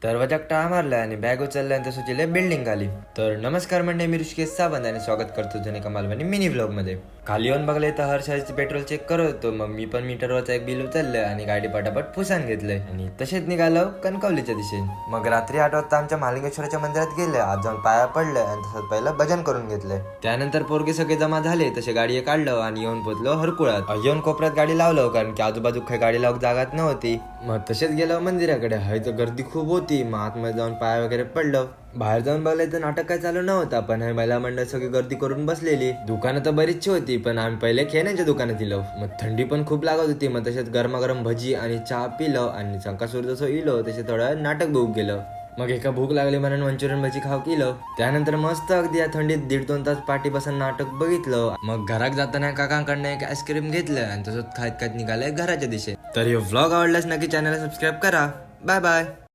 तर वजाकटा मारला आणि बॅग उचलला आणि तसं चिले बिल्डिंग खाली. तर नमस्कार मंडळी, मी ऋषिकेश सावंत आणि स्वागत करतो जुने कमालवानी मिनी व्लॉग मध्ये. खाली येऊन बघले तर हर शाळेचे पेट्रोल चेक करत होतो. मग मी पण मीटरवरचा एक बिल उचललं आणि गाडी पटापट पुसान घेतलंय आणि तसेच निघालो कणकवलीच्या दिशेने. मग रात्री 8 वाजता आमच्या महालिंगेश्वराच्या मंदिरात गेले. आज जाऊन पाया पडले आणि तसंच पहिलं भजन करून घेतलंय. त्यानंतर पोरगे सगळे जमा झाले. तसे गाडी काढलं आणि येऊन पोचलो हरकुळात. येऊन कोपऱ्यात गाडी लावलं कारण की आजूबाजू काही गाडी लावूक जागात नव्हती. मग तसेच गेलो मंदिराकडे. हाय तर गर्दी खूप होती. मग आतमध्ये जाऊन पाया वगैरे पडलं. बाहेर जाऊन बघलं तर नाटक काय चालू नव्हता, पण हे महिला मंडळ सगळी गर्दी करून बसलेली. दुकानं तर बरीचशी होती, पण आम्ही पहिले खेळण्याच्या दुकानात दिलो. मग थंडी पण खूप लागत होती. मग तसेच गरमागरम भजी आणि चहा पिलं आणि संकासूर जसं इलो तसे थोडं नाटक बघू गेलं. मग एका भूक लागली म्हणून मंचुरियन भजी खाऊ केलं. त्यानंतर मस्त अगदी या थंडीत 1.5-2 तास पाठी बसून नाटक बघितलं. मग घरात जाताना काकांकडनं एक आईस्क्रीम घेतलं आणि तसंच खात खात निघालंय घराच्या दिशेत. तर हे व्लॉग आवडल्यास नक्की चॅनलला सबस्क्राईब करा. Bye bye.